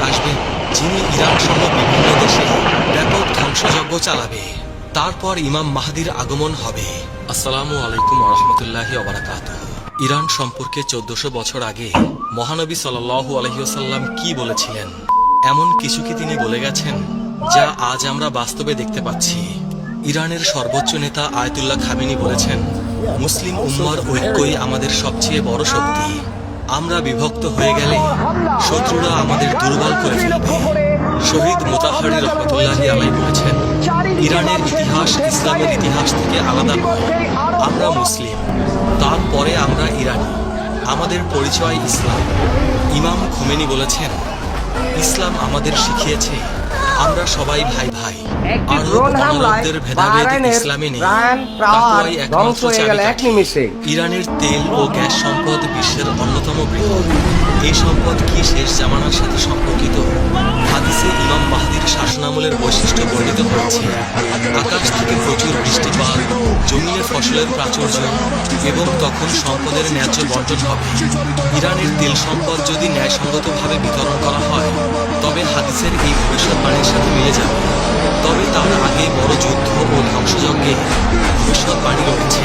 আসবেন, যিনি ইরান সহ বিভিন্ন দেশে ব্যাপক ধ্বংসযজ্ঞ চালাবে। তারপর ইমাম মাহদির আগমন হবে। আসসালামু আলাইকুম ওয়া রাহমাতুল্লাহি ওয়া বারাকাতুহু। ইরান সম্পর্কে 1400 বছর আগে মহানবী সাল্লাল্লাহু আলাইহি ওয়াসাল্লাম কি বলেছিলেন, এমন কিছু কি তিনি বলে গেছেন যা আজ আমরা বাস্তবে দেখতে পাচ্ছি। ইরানের সর্বোচ্চ নেতা আয়াতুল্লাহ খামেনি বলেছেন, মুসলিম উম্মার ঐক্যই আমাদের সবচেয়ে বড় শক্তি। আমরা বিভক্ত হয়ে গেলে শত্রুরা আমাদের দুর্বল করে ফেলবে। শহীদ মুতাহারি রহমতুল্লাহি আলাইহি বলেছেন, ইরানের ইতিহাস ইসলামের ইতিহাস থেকে আলাদা নয়। আমরা মুসলিম, তারপরে আমরা ইরানি, আমাদের পরিচয় ইসলাম। ইমাম খোমেনি বলেছেন, ইসলাম আমাদের শিখিয়েছে আমরা সবাই ভাই ভাই। আরবদের ভেদাভেদ ইসলামে নেই, তাকওয়াই একমাত্র চাবিকাঠি। ইরানের তেল ও গ্যাস সম্পদ বিশ্বের অন্যতম বৃহৎ। এই সম্পদ কি শেষ জামানার সাথে সম্পর্কিত? হাদিসে ইমাম মাহদির শাসনামলের বৈশিষ্ট্য বর্ণিত হয়েছে। আকাশ থেকে প্রচুর বৃষ্টিপাত, জমিনে ফসলের প্রাচুর্য এবং তখন সম্পদের ন্যায্য বন্টন হবে। ইরানের তেল সম্পদ যদি ন্যায়সঙ্গতভাবে বিতরণ করা হয় তবে হাদিসের এই ভবিষ্যৎবাণীর সাথে মিলে যাবে। তবে তার আগে বড় যুদ্ধ ও ধ্বংসযজ্ঞে ভবিষ্যৎবাণী রয়েছে।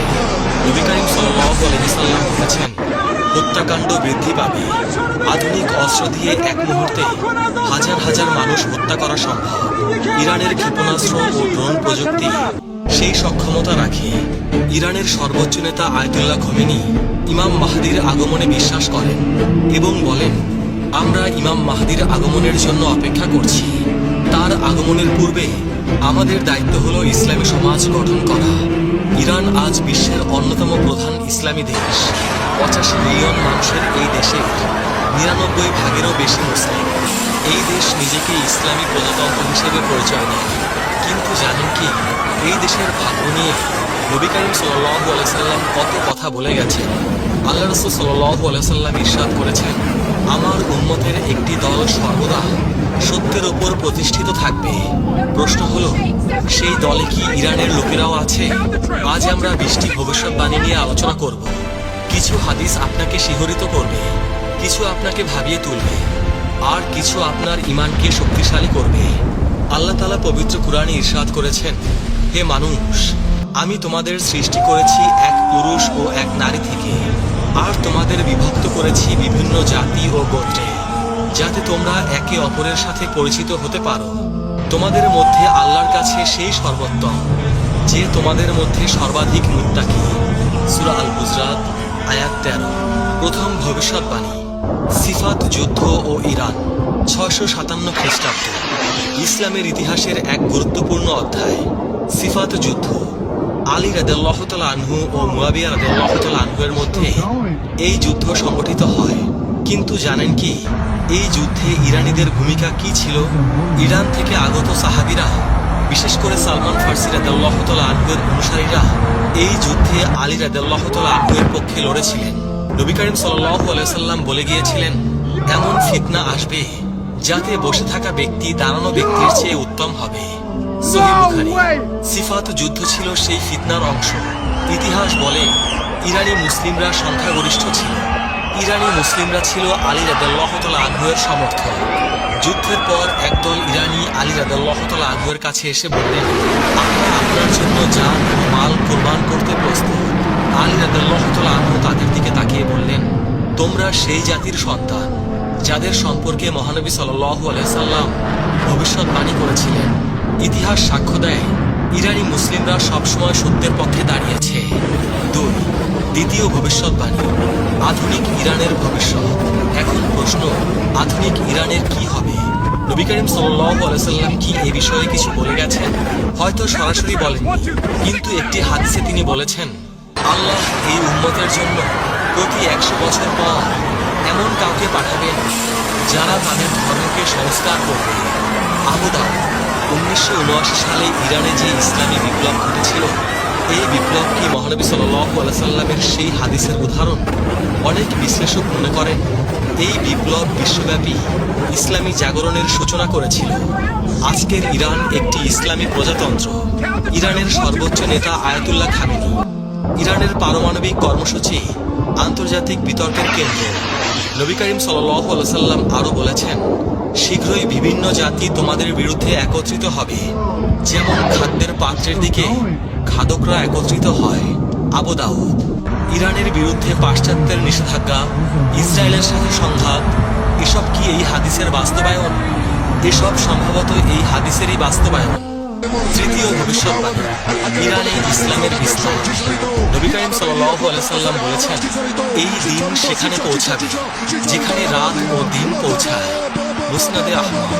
নবী করিম সাল্লাল্লাহু আলাইহি ওয়াসাল্লাম বলেছেন, হত্যাকাণ্ড বৃদ্ধি পাবে। আধুনিক অস্ত্র দিয়ে এক মুহূর্তে হাজার হাজার মানুষ হত্যা করা সম্ভব। ইরানের ক্ষেপণাস্ত্র ও ড্রোন প্রযুক্তি সেই সক্ষমতা রাখে। ইরানের সর্বোচ্চ নেতা আয়াতুল্লাহ খোমেনি ইমাম মাহদির আগমনে বিশ্বাস করেন এবং বলেন, আমরা ইমাম মাহদির আগমনের জন্য অপেক্ষা করছি। তার আগমনের পূর্বে আমাদের দায়িত্ব হলো ইসলামী সমাজ গঠন করা। ইরান আজ বিশ্বের অন্যতম প্রধান ইসলামী দেশ। 85 মিলিয়ন মানুষের এই দেশে 99 ভাগেরও বেশি মুসলিম। এই দেশ নিজেকে ইসলামী প্রজাতন্ত্র হিসেবে পরিচয় দেয়। কিন্তু জানেন কি, এই দেশের ভাগ্য নিয়ে নবী করিম সাল্লাল্লাহু আলাইহি সাল্লাম কত কথা বলে গেছেন। আল্লাহ রাসূল সাল্লাল্লাহু আলাইহি সাল্লাম ইরশাদ করেছেন, আমার উম্মতের একটি দল সর্বদা সত্যের উপর প্রতিষ্ঠিত থাকবে। প্রশ্ন হলো, সেই দলে কি ইরানের লোকেরাও আছে? আজ আমরা 20টি ভবিষ্যৎবাণী নিয়ে আলোচনা করব। কিছু হাদিস আপনাকে শিহরিত করবে, কিছু আপনাকে ভাবিয়ে তুলবে, আর কিছু আপনার ঈমানকে শক্তিশালী করবে। আল্লাহ তাআলা পবিত্র কুরআনে ইরশাদ করেছেন, হে মানুষ, আমি তোমাদের সৃষ্টি করেছি এক পুরুষ ও এক নারী থেকে, আর তোমাদের বিভক্ত করেছি বিভিন্ন জাতি ও গোত্রে, যাতে তোমরা একে অপরের সাথে পরিচিত হতে পারো। তোমাদের মধ্যে আল্লাহর কাছে সেই সর্বোত্তম যে তোমাদের মধ্যে সর্বাধিক মুত্তাকি। সূরা আল হুজরাত আয়াত 13। প্রথম ভবিষ্যৎবাণী, সিফাত যুদ্ধ ও ইরান, 657 খ্রিস্টাব্দ। ইসলামের ইতিহাসের এক গুরুত্বপূর্ণ অধ্যায়, সিফাত যুদ্ধ। আলী রাদিয়াল্লাহু তাআলা আনহু ও মুয়াবিয়া রাদিয়াল্লাহু তাআলা আনহুর মধ্যে এই যুদ্ধ সংগঠিত হয়। কিন্তু জানেন কি, এই যুদ্ধে ইরানিদের ভূমিকা কি ছিল? ইরান থেকে আগত সাহাবীরা, বিশেষ করে সালমান ফার্সি রাদিয়াল্লাহু তাআলা আনহুর অনুসারীরা এই যুদ্ধে আলী রাদিয়াল্লাহু তাআলা আনহুর পক্ষে লড়েছিলেন। নবী করিম সাল্লাল্লাহু আলাইহি সাল্লাম বলে গিয়েছিলেন, এমন ফিতনা আসবে যাতে বসে থাকা ব্যক্তি দাঁড়ানো ব্যক্তির চেয়ে উত্তম হবে। সহিহ বুখারী। সিফাত যুদ্ধ ছিল সেই ফিতনার অংশ। ইতিহাস বলে, ইরানি মুসলিমরা সংখ্যাগরিষ্ঠ ছিল। ইরানি মুসলিমরা ছিল আলী রাদিয়াল্লাহু তাআলা আনহুর সমর্থক। যুদ্ধের পর একদল ইরানি আলী রাদিয়াল্লাহু তাআলা আনহুর কাছে এসে বললেন, আমরা আপনার জন্য জান ও মাল কুরবান করতে প্রস্তুত। আলী রাদিয়াল্লাহু তাআলা আনহু তাদের দিকে তাকিয়ে বললেন, তোমরা সেই জাতির সন্তান যাদের সম্পর্কে মহানবী সাল্লাল্লাহু আলাইহি সাল্লাম ভবিষ্যৎবাণী করেছিলেন। ইতিহাস সাক্ষ্য দেয়, ইরানি মুসলিমরা সবসময় সত্যের পক্ষে দাঁড়িয়েছে। 2. দ্বিতীয় ভবিষ্যৎবাণী, আধুনিক ইরানের ভবিষ্যৎ। এখন প্রশ্ন, আধুনিক ইরানের কি হবে? নবী করিম সাল্লাল্লাহু আলাইহি সাল্লাম কি এই বিষয়ে কিছু বলে গেছেন? হয়তো সরাসরি বলেননি, কিন্তু একটি হাদিসে তিনি বলেছেন, আল্লাহ এই উম্মতের জন্য প্রতি 100 বছর পর এমন কাউকে পাঠাবেন যারা তাদের ধর্মকে সংস্কার করবে। আবু দাউদ। 1979 সালে ইরানে যে ইসলামী বিপ্লব ঘটেছিল, এই বিপ্লব কি মহানবী সাল্লাল্লাহু আলাইহি সাল্লামের সেই হাদিসের উদাহরণ? অনেক বিশ্লেষক মনে করেন এই বিপ্লব বিশ্বব্যাপী ইসলামী জাগরণের সূচনা করেছিল। আজকের ইরান একটি ইসলামী প্রজাতন্ত্র। ইরানের সর্বোচ্চ নেতা আয়াতুল্লাহ খামেনি। ইরানের পারমাণবিক কর্মসূচি আন্তর্জাতিক বিতর্কের কেন্দ্র। নবী করিম সাল্লাল্লাহু আলাইহি সাল্লাম আরও বলেছেন, শীঘ্র শীঘ্রই বিভিন্ন জাতি তোমাদের বিরুদ্ধে একত্রিত হবে, যেমন খাদ্যের পাত্রের দিকে খাদকরা একত্রিত হয়। আবু দাউদ। ইরানের বিরুদ্ধে পাশ্চাত্যের নিষেধাজ্ঞা, ইসরায়েলের সাথে সংঘাত, এসব কি এই হাদিসের বাস্তবায়ন? এসব সম্ভবত এই হাদিসেরই বাস্তবায়ন। তৃতীয় ভবিষ্যৎবাণী, ইরানে ইসলামের বিস্তার। নবী করিম সাল্লাল্লাহু আলাইহি সাল্লাম বলেছেন, এই দিন সেখানে পৌঁছাবে যেখানে রাত ও দিন পৌঁছায়। মুসনাদে আহমদ।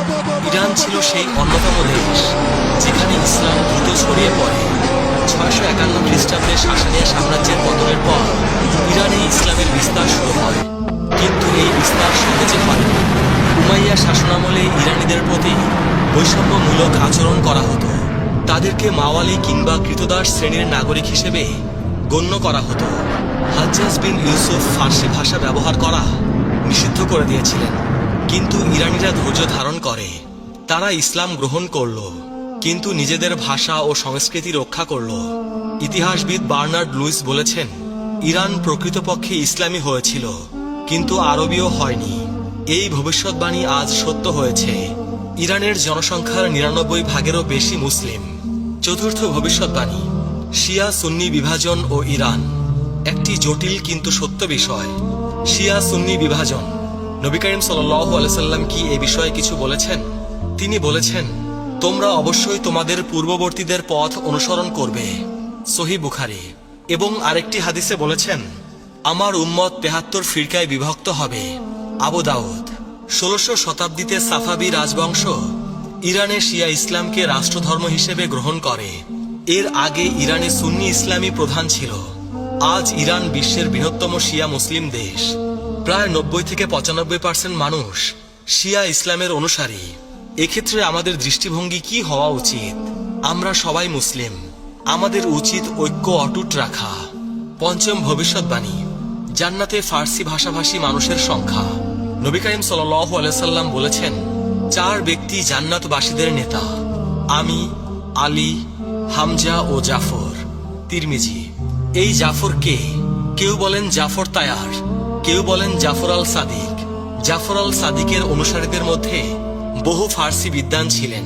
ইরান ছিল সেই অন্যতম দেশ যেখানে ইসলাম দ্রুত ছড়িয়ে পড়ে। 651 খ্রিস্টাব্দে সাসানিয়া সাম্রাজ্যের পতনের পর ইরানে ইসলামের বিস্তার শুরু হয়, কিন্তু এই বিস্তার সহজে হয়নি। উমাইয়া শাসনামলে ইরানিদের প্রতি বৈষম্যমূলক আচরণ করা হতো। তাদেরকে মাওয়ালি কিংবা কৃতদাস শ্রেণীর নাগরিক হিসেবে গণ্য করা হতো। হাজ্জাজ বিন ইউসুফ ফার্সি ভাষা ব্যবহার করা নিষিদ্ধ করে দিয়েছিলেন, কিন্তু ইরানিরা ধৈর্য ধারণ করে। তারা ইসলাম গ্রহণ করল, কিন্তু নিজেদের ভাষা ও সংস্কৃতি রক্ষা করল। ইতিহাসবিদ বার্নার্ড লুইস বলেছেন, ইরান প্রকৃতপক্ষে ইসলামী হয়েছিল, কিন্তু আরবীয় হয়নি। এই ভবিষ্যৎবাণী আজ সত্য হয়েছে। ইরানের জনসংখ্যার ৯৯ ভাগেরও বেশি মুসলিম। চতুর্থ ভবিষ্যৎবাণী, শিয়া সুন্নি বিভাজন ও ইরান। একটি জটিল কিন্তু সত্য বিষয়। শিয়া সুন্নি বিভাজন। নবী করিম সাল্লাল্লাহু আলাইহি সাল্লাম কি এ বিষয়ে কিছু বলেছেন? তিনি বলেছেন, তোমরা অবশ্যই তোমাদের পূর্ববর্তীদের পথ অনুসরণ করবে। সহিহ বুখারী। এবং আরেকটি হাদিসে বলেছেন, আমার উম্মত ৭৩ ফিরকায় বিভক্ত হবে। আবু দাউদ। ১৬শ শতাব্দীতে সাফাবি রাজবংশ ইরানে শিয়া ইসলামকে রাষ্ট্রধর্ম হিসেবে গ্রহণ করে। এর আগে ইরানে সুন্নি ইসলামী প্রধান ছিল। আজ ইরান বিশ্বের বৃহত্তম শিয়া মুসলিম দেশ। প্রায় ৯০-৯৫% মানুষ শিয়া ইসলামের অনুসারী। এক্ষেত্রে আমাদের দৃষ্টিভঙ্গি কি হওয়া উচিত? আমরা সবাই মুসলিম, আমাদের উচিত ঐক্য অটুট রাখা। পঞ্চম ভবিষ্যৎবাণী, জান্নাতে ফার্সি ভাষাভাষী মানুষের সংখ্যা। নবী করিম সাল্লাল্লাহু আলাইহি সাল্লাম বলেছেন, 4 ব্যক্তি জান্নাতবাসীদের নেতা, আমি, আলী, হামজা ও জাফর। তিরমিজি। এই জাফর কে? কেউ বলেন জাফর তায়ার, কেউ বলেন জাফর আল সাদিক। জাফর আল সাদিকের অনুসারীদের মধ্যে বহু ফার্সি বিদ্বান ছিলেন।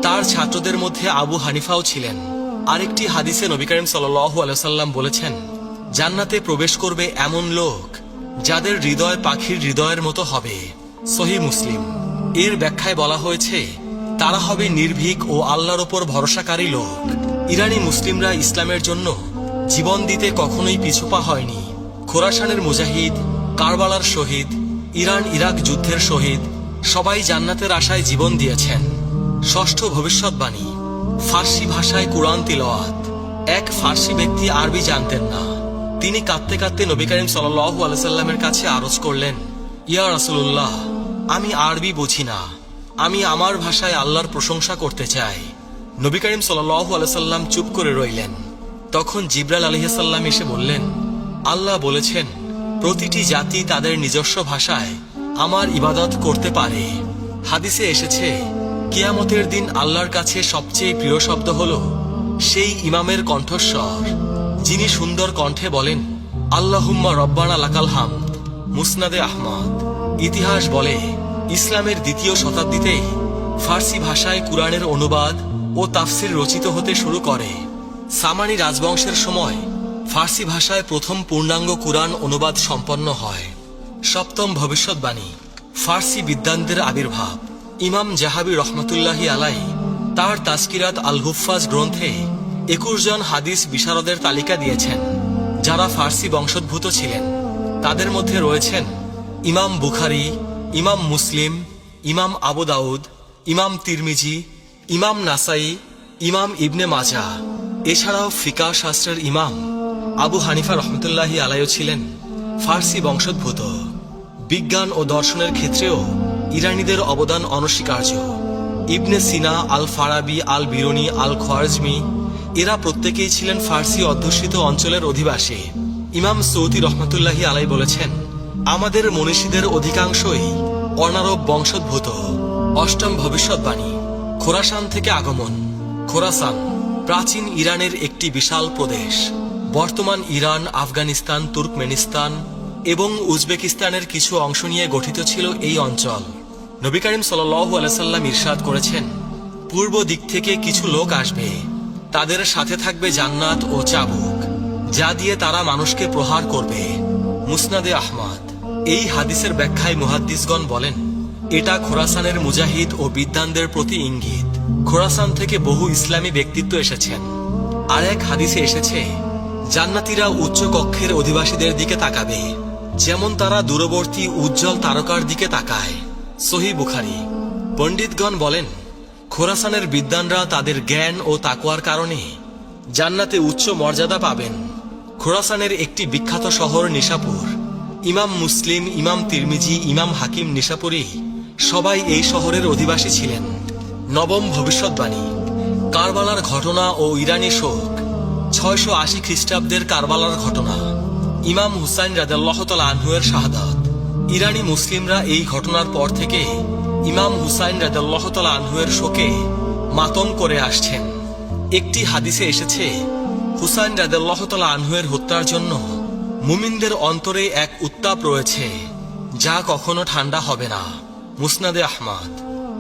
তার ছাত্রদের মধ্যে আবু হানিফাও ছিলেন। আরেকটি হাদিসে নবী করিম সাল্লাল্লাহু আলাইহি সাল্লাম বলেছেন, জান্নাতে প্রবেশ করবে এমন লোক যাদের হৃদয় পাখির হৃদয়ের মতো হবে। সহিহ মুসলিম। এর ব্যাখ্যায় বলা হয়েছে, তারা হবে নির্ভীক ও আল্লাহর ওপর ভরসাকারী লোক। ইরানি মুসলিমরা ইসলামের জন্য জীবন দিতে কখনোই পিছুপা হয়নি। খোরাসানের মুজাহিদ, কারবালার শহীদ, ইরান ইরাক যুদ্ধের শহীদ সবাই জান্নাতের আশায় জীবন দিয়েছেন। ষষ্ঠ ভবিষ্যৎবাণী, ফার্সি ভাষায় কুরআন তিলাওয়াত। এক ফার্সি ব্যক্তি আরবি জানতেন না। তিনি কাঁদতে কাঁদতে নবী করিম সাল্লাল্লাহু আলাইহি সাল্লামের কাছে আরজ করলেন, ইয়া রাসূলুল্লাহ, আমি আরবি বুঝি না, আমি আমার ভাষায় আল্লাহর প্রশংসা করতে চাই। নবী করিম সাল্লাল্লাহু আলাইহি সাল্লাম চুপ করে রইলেন। তখন জিবরাইল আলাইহিস সালাম এসে বললেন, আল্লাহ বলেছেন, প্রতিটি জাতি তাদের নিজস্ব ভাষায় আমার ইবাদত করতে পারে। হাদিসে এসেছে, কিয়ামতের দিন আল্লাহর কাছে সবচেয়ে প্রিয় শব্দ হলো সেই ইমামের কণ্ঠস্বর যিনি সুন্দর কণ্ঠে বলেন, আল্লাহুম্মা রব্বানা লাকাল হামদ। মুসনাদে আহমদ। ইতিহাস বলে, ইসলামের ২য় শতাব্দীতেই ফার্সি ভাষায় কুরআনের অনুবাদ ও তাফসির রচিত হতে শুরু করে। সামানি রাজবংশের সময় ফার্সি ভাষায় প্রথম পূর্ণাঙ্গ কুরআন অনুবাদ সম্পন্ন হয়। সপ্তম ভবিষ্যৎবাণী, ফার্সি বিদ্বানদের আবির্ভাব। ইমাম জাহাবি রহমতুল্লাহি আলাইহি তার তাজকিরাত আল হুফাজ গ্রন্থে ২১ জন হাদিস বিশারদের তালিকা দিয়েছেন যারা ফার্সি বংশোদ্ভূত ছিলেন। তাদের মধ্যে রয়েছেন ইমাম বুখারী, ইমাম মুসলিম, ইমাম আবু দাউদ, ইমাম তিরমিজি, ইমাম নাসাই, ইমাম ইবনে মাজাহ। এছাড়াও ফিকাহ শাস্ত্রের ইমাম আবু হানিফা রহমতুল্লাহি আলাইহি ছিলেন ফার্সি বংশোদ্ভূত। বিজ্ঞান ও দর্শনের ক্ষেত্রেও ইরানিদের অবদান অনস্বীকার্য। ইবনে সিনা, আল ফারাবি, আল বিরুনি, আল খোয়ারিজমি এরা প্রত্যেকেই ছিলেন ফার্সি অধ্যুষিত অঞ্চলের অধিবাসী। ইমাম সৌদি রহমতুল্লাহি আলাইহি বলেছেন, আমাদের মনীষীদের অধিকাংশই অনারব বংশোদ্ভূত। অষ্টম ভবিষ্যৎবাণী, খোরাসান থেকে আগমন। খোরাসান প্রাচীন ইরানের একটি বিশাল প্রদেশ। বর্তমান ইরান, আফগানিস্তান, তুর্কমেনিস্তান এবং উজবেকিস্তানের কিছু অংশ নিয়ে গঠিত ছিল এই অঞ্চল। নবী করিম সাল্লাল্লাহু আলাইহি সাল্লাম ইরশাদ করেছেন, পূর্ব দিক থেকে কিছু লোক আসবে, তাদের সাথে থাকবে জান্নাত ও চাবুক, যা দিয়ে তারা মানুষকে প্রহার করবে। মুসনাদে আহমদ। এই হাদিসের ব্যাখ্যায় মুহাদ্দিসগণ বলেন, এটা খোরাসানের মুজাহিদ ও বিদ্বানদের প্রতি ইঙ্গিত। খোরাসান থেকে বহু ইসলামী ব্যক্তিত্ব এসেছেন। আর এক হাদিসে এসেছে, জান্নাতীরা উচ্চ কক্ষের অধিবাসীদের দিকে তাকাবে, যেমন তারা দূরবর্তী উজ্জ্বল তারকার দিকে তাকায়। সহিহ বুখারী। পণ্ডিতগণ বলেন, খোরাসানের বিদ্বানরা তাদের জ্ঞান ও তাকওয়ার কারণে জান্নাতে উচ্চ মর্যাদা পাবেন। খোরাসানের একটি বিখ্যাত শহর নিশাপুর। ইমাম মুসলিম, ইমাম তিরমিজি, ইমাম হাকিম নিশাপুরী সবাই এই শহরের অধিবাসী ছিলেন। নবম ভবিষ্যৎবাণী। কারবালার ঘটনা ও ইরানি শোক। 680 খ্রিস্টাব্দের কারবালার ঘটনা। ইমাম হুসাইন রাদিয়াল্লাহু তাআলা আনহু এর শাহাদাত। ইরানি মুসলিমরা এই ঘটনার পর থেকে ইমাম হুসাইন রাদিয়াল্লাহু তাআলা আনহু এর শোকে মাতম করে আসছেন। একটি হাদিসে এসেছে, হুসাইন রাদিয়াল্লাহু তাআলা আনহু এর হত্যার জন্য মুমিনদের অন্তরে এক উত্তাপ রয়েছে, যা কখনো ঠান্ডা হবে না। মুসনাদে আহমদ।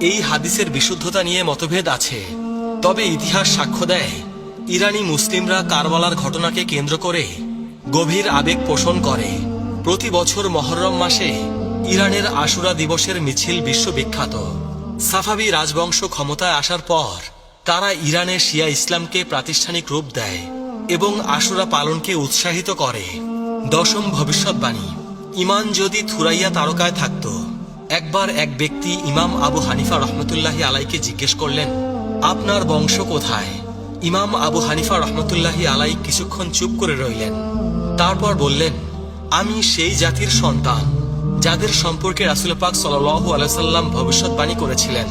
এই হাদিসের বিশুদ্ধতা নিয়ে মতভেদ আছে, তবে ইতিহাস সাক্ষ্য দেয় ইরানি মুসলিমরা কারবালার ঘটনাকে কেন্দ্র করে গভীর আবেগ পোষণ করে। প্রতি বছর মহররম মাসে ইরানের আশুরা দিবসের মিছিল বিশ্ববিখ্যাত। সাফাবি রাজবংশ ক্ষমতায় আসার পর তারা ইরানে শিয়া ইসলামকে প্রাতিষ্ঠানিক রূপ দেয় এবং আশুরা পালনকে উৎসাহিত করে। দশম ভবিষ্যৎবাণী। ইমান যদি থুরাইয়া তারকায় থাকত। একবার এক ব্যক্তি ইমাম আবু হানিফা রহমতুল্লাহি আলাইকে জিজ্ঞেস করলেন, আপনার বংশ কোথায়? ইমাম আবু হানিফা রহমতুল্লাহি আলাই কিছুক্ষণ চুপ করে রইলেন। তারপর বললেন, আমি সেই জাতির সন্তান যাদের সম্পর্কে রাসূল পাক সাল্লাল্লাহু আলাইহি সাল্লাম ভবিষ্যৎবাণী করেছিলেন।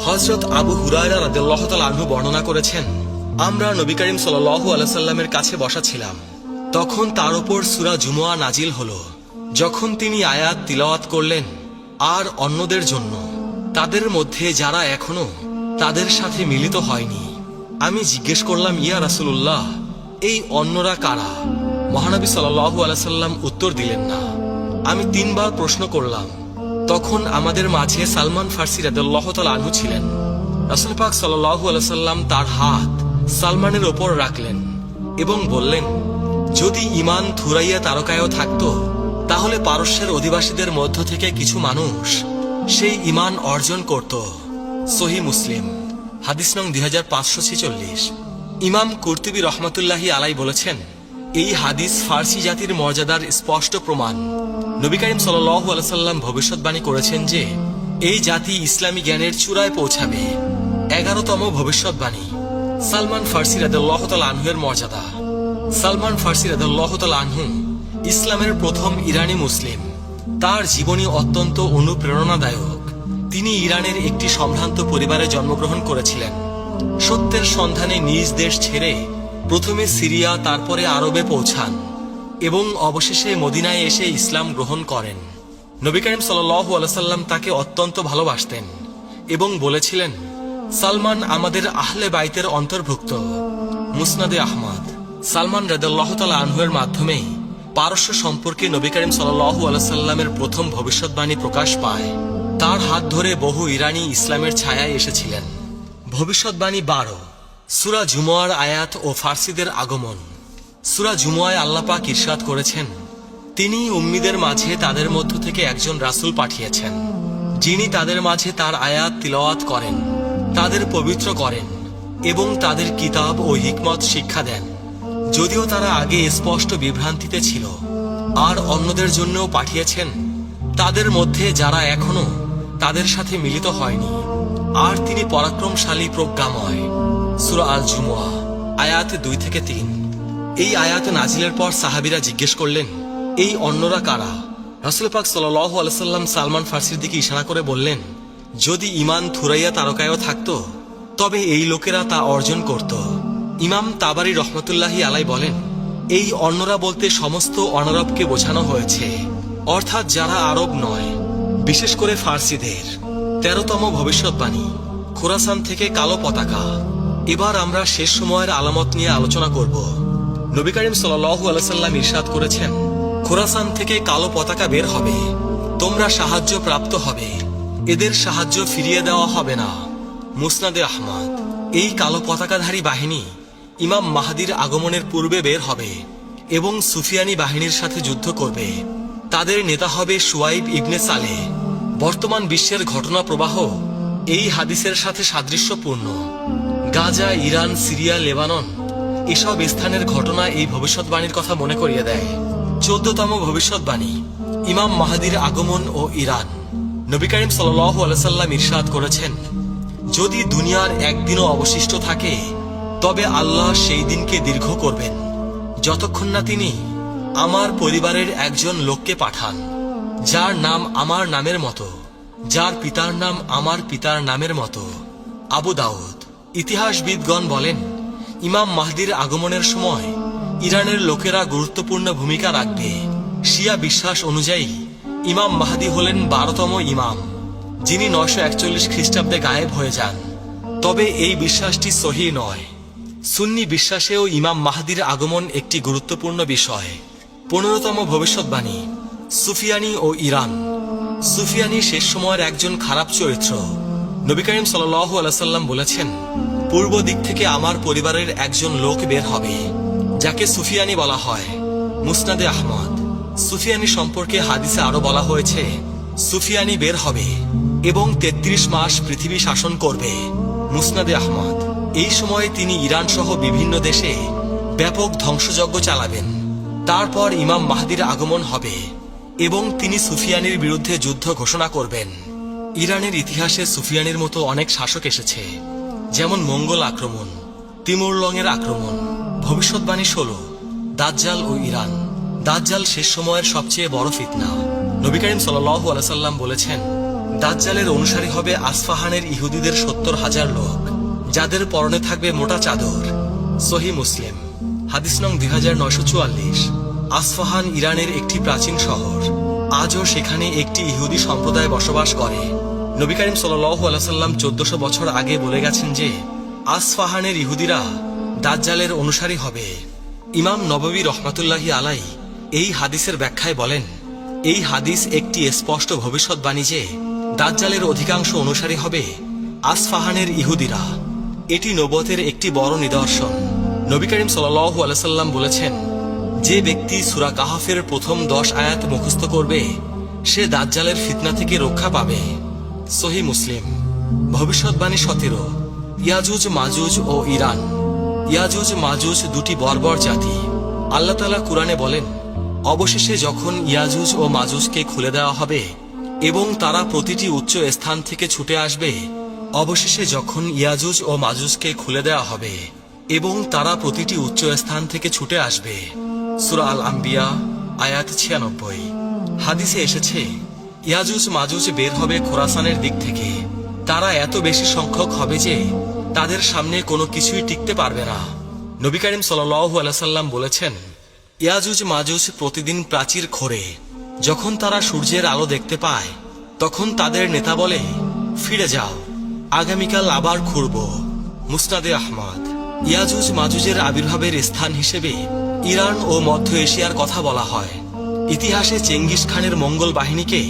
হযরত আবু হুরায়রা রাদিয়াল্লাহু তাআলা আনহু বর্ণনা করেছেন, আমরা নবী করিম সাল্লাল্লাহু আলাইহি সাল্লামের কাছে বসা ছিলাম। তখন তার উপর সূরা জুমুয়া নাজিল হলো। যখন তিনি আয়াত তিলাওয়াত করলেন, আর অন্যদের জন্য, তাদের মধ্যে যারা এখনো তাদের সাথে মিলিত হয়নি। আমি জিজ্ঞেস করলাম, ইয়া রাসূলুল্লাহ, এই অন্যরা কারা? মহানবী সাল্লাল্লাহু আলাইহি সাল্লাম উত্তর দিলেন না। আমি 3 বার প্রশ্ন করলাম। তখন আমাদের মাঝে সালমান ফার্সি রাদিয়াল্লাহু তাআলা আনহু ছিলেন। রাসূল পাক সাল্লাল্লাহু আলাইহি সাল্লাম তার হাত সালমানের ওপর রাখলেন এবং বললেন, যদি ঈমান থুরাইয়া তারকায়ও থাকতো, তাহলে পারস্যের অধিবাসীদের মধ্য থেকে কিছু মানুষ সেই ঈমান অর্জন করত। সহিহ মুসলিম। হাদিস নং 2546। ইমাম কুরতুবী রহমাতুল্লাহি আলাই বলেছেন, এই হাদিস ফার্সি জাতির মর্যাদার স্পষ্ট প্রমাণ। নবী করিম সাল্লাল্লাহু আলাইহি সাল্লাম ভবিষ্যৎবাণী করেছেন যে এই জাতি ইসলামী জ্ঞানের চূড়ায় পৌঁছাবে। 11তম ভবিষ্যৎবাণী। সালমান ফার্সি রাদিয়াল্লাহু তাআলা আনহু এর মর্যাদা। সালমান ফার্সি রাদিয়াল্লাহু তাআলা আনহু ইসলামের প্রথম ইরানি মুসলিম। তার জীবনী অত্যন্ত অনুপ্রেরণাদায়ক। তিনি ইরানের একটি সম্ভ্রান্ত পরিবারে জন্মগ্রহণ করেছিলেন। সত্যের সন্ধানে নিজ দেশ ছেড়ে প্রথমে সিরিয়া, তারপরে আরবে পৌঁছান এবং অবশেষে মদিনায় এসে ইসলাম গ্রহণ করেন। নবী করিম সাল্লাল্লাহু আলাইহি সাল্লাম তাকে অত্যন্ত ভালোবাসতেন এবং বলেছিলেন, সালমান আমাদের আহলে বাইতের অন্তর্ভুক্ত। মুসনাদে আহমদ। সালমান রাদিয়াল্লাহু তাআলা আনহু এর মাধ্যমে পারস্য সম্পর্কে নবী করিম সাল্লাল্লাহু আলাইহি সাল্লামের প্রথম ভবিষ্যৎবাণী প্রকাশ পায়। তার হাত ধরে বহু ইরানি ইসলামের ছায়ায় এসেছিলেন। ভবিষ্যৎবাণী 12। সূরা জুমুয়ার আয়াত ও ফার্সিদের আগমন। সূরা জুমুয়ায় আল্লাহ পাক ইরশাদ করেছেন, তিনি উম্মীদের মাঝে তাদের মধ্য থেকে একজন রাসূল পাঠিয়েছেন, যিনি তাদের মাঝে তার আয়াত তিলাওয়াত করেন, তাদের পবিত্র করেন এবং তাদের কিতাব ও হিকমত শিক্ষা দেন, যদিও তারা আগে স্পষ্ট বিভ্রান্তিতে ছিল। আর অন্যদের জন্যও পাঠিয়েছেন, তাদের মধ্যে যারা এখনো তাদের সাথে মিলিত হয়নি। আর তিনি পরাক্রমশালী, প্রজ্ঞাময়। সূরা আল জুমুয়া আয়াত 2 থেকে 3। এই আয়াত নাজিলের পর সাহাবীরা জিজ্ঞেস করলেন, এই অন্যরা কারা? রাসূল পাক সাল্লাল্লাহু আলাইহি সাল্লাম সালমান ফার্সির দিকে ইশারা করে বললেন, যদি ঈমান থুরাইয়া তারকায়ও থাকতো, তবে এই লোকেরা তা অর্জন করত। ইমাম তাবারি রহমতুল্লাহি আলাই বলেন, এই অন্যরা বলতে সমস্ত অনারবকে বোঝানো হয়েছে, অর্থাৎ যারা আরব নয়, বিশেষ করে ফার্সিদের। 13তম ভবিষ্যৎবাণী। খোরাসান থেকে কালো পতাকা। এবার আমরা শেষ সময়ের আলামত নিয়ে আলোচনা করব। নবী করিম সাল্লাল্লাহু আলাইহি সাল্লাম ইরশাদ করেছেন, খোরাসান থেকে কালো পতাকা বের হবে, তোমরা সাহায্য প্রাপ্ত হবে, এদের সাহায্য ফিরিয়ে দেওয়া হবে না। মুসনাদে আহমদ। এই কালো পতাকাধারী বাহিনী ইমাম মাহদির আগমনের পূর্বে বের হবে এবং সুফিয়ানি বাহিনীর সাথে যুদ্ধ করবে। তাদের নেতা হবে শুয়াইব ইবনে সালেহ। বর্তমান বিশ্বের ঘটনা প্রবাহ এই হাদিসের সাথে সাদৃশ্যপূর্ণ। গাজা, ইরান, সিরিয়া, লেবানন এসব স্থানের ঘটনা এই ভবিষ্যৎবাণীর কথা মনে করিয়ে দেয়। 14তম ভবিষ্যৎবাণী, ইমাম মাহদির আগমন ও ইরান। নবী করিম সাল্লাল্লাহু আলাইহি সাল্লাম ইরশাদ করেছেন, যদি দুনিয়ার একদিনও অবশিষ্ট থাকে তবে আল্লাহ সেই দিনকে দীর্ঘ করবেন যতক্ষণ না তিনি আমার পরিবারের একজন লোককে পাঠান, যার নাম আমার নামের মতো, যার পিতার নাম আমার পিতার নামের মতো। আবু দাউদ। ইতিহাসবিদগণ বলেন, ইমাম মাহদির আগমনের সময় ইরানের লোকেরা গুরুত্বপূর্ণ ভূমিকা রাখবে। শিয়া বিশ্বাস অনুযায়ী ইমাম মাহদি হলেন 12তম ইমাম, যিনি 941 খ্রিস্টাব্দে গায়েব হয়ে যান। তবে এই বিশ্বাসটি সহিহ নয়। সুন্নি বিশ্বাসেও ইমাম মাহদির আগমন একটি গুরুত্বপূর্ণ বিষয়। 15তম ভবিষ্যৎবাণী, সুফিয়ানি ও ইরান। সুফিয়ানি শেষ সময়ের একজন খারাপ চরিত্র। নবী করিম সাল্লাল্লাহু আলাইহি সাল্লাম বলেছেন, পূর্ব দিক থেকে আমার পরিবারের একজন লোক বের হবে, যাকে সুফিয়ানি বলা হয়। মুসনাদে আহমদ। সুফিয়ানি সম্পর্কে হাদিসে আরো বলা হয়েছে, সুফিয়ানি বের হবে এবং 33 মাস পৃথিবী শাসন করবে। মুসনাদে আহমদ। এই সময়ে তিনি ইরান সহ বিভিন্ন দেশে ব্যাপক ধ্বংসযজ্ঞ চালাবেন। তারপর ইমাম মাহদির আগমন হবে এবং তিনি সুফিয়ানির বিরুদ্ধে যুদ্ধ ঘোষণা করবেন। ইরানের ইতিহাসে সুফিয়ানির মতো অনেক শাসক এসেছে, যেমন মঙ্গল আক্রমণ, তিমুর লংয়ের আক্রমণ। ভবিষ্যৎবাণী 16, দাজ্জাল ও ইরান। দাজ্জাল শেষ সময়ের সবচেয়ে বড় ফিতনা। নবী করিম সাল্লাল্লাহু আলাইহি সাল্লাম বলেছেন, দাজ্জালের অনুসারী হবে আসফাহানের ইহুদিদের 70,000 লোক, যাদের পরনে থাকবে মোটা চাদর। সহিহ মুসলিম। হাদিস নং 2944। আসফাহান ইরানের একটি প্রাচীন শহর। আজও সেখানে একটি ইহুদি সম্প্রদায় বসবাস করে। নবী করিম সাল্লাল্লাহু আলাইহি সাল্লাম 1400 বছর আগে বলে গেছেন যে আসফাহানের ইহুদিরা দাজ্জালের অনুসারী হবে। ইমাম নববী রহমাতুল্লাহি আলাইহি এই হাদিসের ব্যাখ্যায় বলেন, এই হাদিস একটি স্পষ্ট ভবিষ্যৎবাণী যে দাজ্জালের অধিকাংশ অনুসারী হবে আসফাহানের ইহুদিরা। এটি নবুয়তের একটি বড় নিদর্শন। নবী করিম সাল্লাল্লাহু আলাইহি সাল্লাম বলেছেন, যে ব্যক্তি সূরা কাহফের প্রথম 10 আয়াত মুখস্থ করবে সে দাজ্জালের ফিতনা থেকে রক্ষা পাবে। সহিহ মুসলিম। ভবিষ্যৎবাণী 17, ইয়াজুজ মাজুজ ও ইরান। ইয়াজুজ মাজুজ দুটি বর্বর জাতি। আল্লাহ তাআলা কুরআনে বলেন, অবশেষে যখন ইয়াজুজ ও মাজুজকে খুলে দেওয়া হবে এবং তারা প্রতিটি উচ্চ স্থান থেকে ছুটে আসবে। অবশেষে যখন ইয়াজুজ ও মাজুজকে খুলে দেওয়া হবে এবং তারা প্রতিটি উচ্চ স্থান থেকে ছুটে আসবে। সূরা আল আম্বিয়া আয়াত 96। হাদিসে এসেছে, ইয়াজুজ মাজুজ বের হবে খোরাসানের দিক থেকে। তারা এত বেশি সংখ্যক হবে যে তাদের সামনে কোনো কিছুই টিকতে পারবে না। নবী করিম সাল্লাল্লাহু আলাইহি সাল্লাম বলেছেন, ইয়াজুজ মাজুজ প্রতিদিন প্রাচীর খোঁড়ে। যখন তারা সূর্যের আলো দেখতে পায় তখন তাদের নেতা বলে, ফিরে যাও, আগামীকাল আবার খুঁড়ব। মুসনাদে আহমদ। ইয়াজুজ মাজুজের আবির্ভাবের স্থান হিসেবে ইরান ও মধ্য এশিয়ার কথা বলা হয়। ইতিহাসে চেঙ্গিস খানের মঙ্গল বাহিনীকে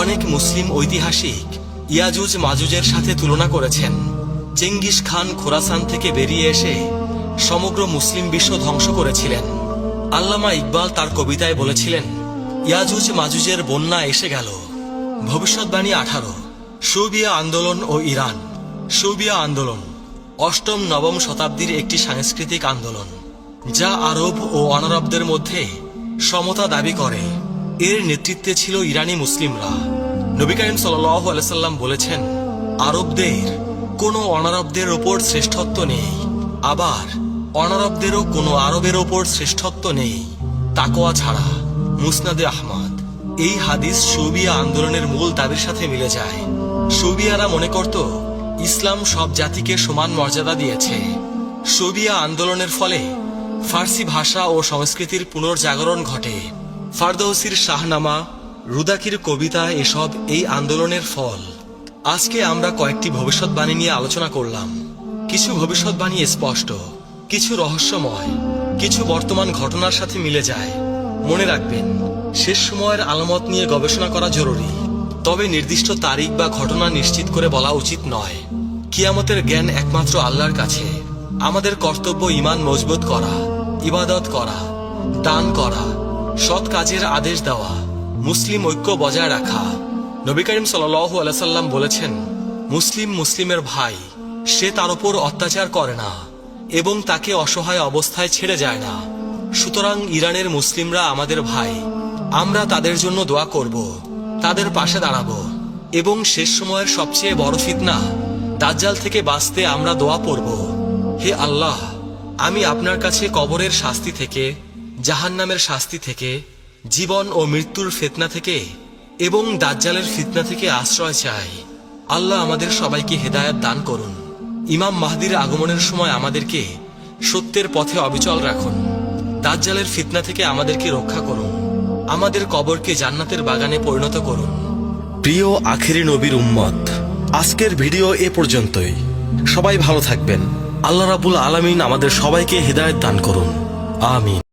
অনেক মুসলিম ঐতিহাসিক ইয়াজুজ মাজুজের সাথে তুলনা করেছেন। চেঙ্গিস খান খোরাসান থেকে বেরিয়ে এসে সমগ্র মুসলিম বিশ্ব ধ্বংস করেছিলেন। আল্লামা ইকবাল তার কবিতায় বলেছিলেন, ইয়াজুজ মাজুজের বন্যা এসে গেল। ভবিষ্যৎবাণী 18, শৌবিয়া আন্দোলন ও ইরান। শৌবিয়া আন্দোলন 8ম-9ম শতাব্দীর একটি সাংস্কৃতিক আন্দোলন, যা আরব ও অনারবদের মধ্যে সমতা দাবি করে। এর নেতৃত্বে ছিল ইরানি মুসলিমরা। নবী করিম সাল্লাল্লাহু আলাইহি সাল্লাম বলেছেন, আরবদের কোনো অনারবদের ওপর শ্রেষ্ঠত্ব নেই, আবার অনারবদেরও কোনো আরবের ওপর শ্রেষ্ঠত্ব নেই তাকওয়া ছাড়া। মুসনাদে আহমদ। এই হাদিস শৌবিয়া আন্দোলনের মূল দাবির সাথে মিলে যায়। শৌবিয়ারা মনে করত ইসলাম সব জাতিকে সমান মর্যাদা দিয়েছে। শৌবিয়া আন্দোলনের ফলে ফার্সি ভাষা ও সংস্কৃতির পুনর্জাগরণ ঘটে। ফারদৌসির শাহনামা, রুদাকির কবিতা এসব এই আন্দোলনের ফল। আজকে আমরা কয়েকটি ভবিষ্যৎবাণী নিয়ে আলোচনা করলাম। কিছু ভবিষ্যৎবাণী স্পষ্ট, কিছু রহস্যময়, কিছু বর্তমান ঘটনার সাথে মিলে যায়। মনে রাখবেন, শেষ সময়ের আলামত নিয়ে গবেষণা করা জরুরি, তবে নির্দিষ্ট তারিখ বা ঘটনা নিশ্চিত করে বলা উচিত নয়। কিয়ামতের জ্ঞান একমাত্র আল্লাহর কাছে। আমাদের কর্তব্য ঈমান মজবুত করা, ইবাদত করা, দান করা, সৎ কাজের আদেশ দেওয়া, মুসলিম ঐক্য বজায় রাখা। নবী করিম সাল্লাল্লাহু আলাইহি সাল্লাম বলেছেন, মুসলিম মুসলিমের ভাই, সে তার উপর অত্যাচার করে না এবং তাকে অসহায় অবস্থায় ছেড়ে যায় না। সুতরাং ইরানের মুসলিমরা আমাদের ভাই। আমরা তাদের জন্য দোয়া করব, তাদের পাশে দাঁড়াবো এবং শেষ সময়ের সবচেয়ে বড় ফিতনা দাজ্জাল থেকে বাঁচতে আমরা দোয়া পড়ব। হে আল্লাহ, আমি আপনার কাছে কবরের শাস্তি থেকে, জাহান্নামের শাস্তি থেকে, জীবন ও মৃত্যুর ফিতনা থেকে এবং দাজ্জালের ফিতনা থেকে আশ্রয় চাই। আল্লাহ আমাদের সবাইকে হেদায়েত দান করুন। ইমাম মাহদির আগমনের সময় আমাদেরকে সত্যের পথে অবিচল রাখুন। দাজ্জালের ফিতনা থেকে আমাদেরকে রক্ষা করুন। আমাদের কবরকে জান্নাতের বাগানে পরিণত করুন। প্রিয় আখেরি নবীর উম্মত, আজকের ভিডিও এ পর্যন্তই। সবাই ভালো থাকবেন। আল্লাহ রাব্বুল আলামিন আমাদের সবাইকে হেদায়েত দান করুন। আমিন।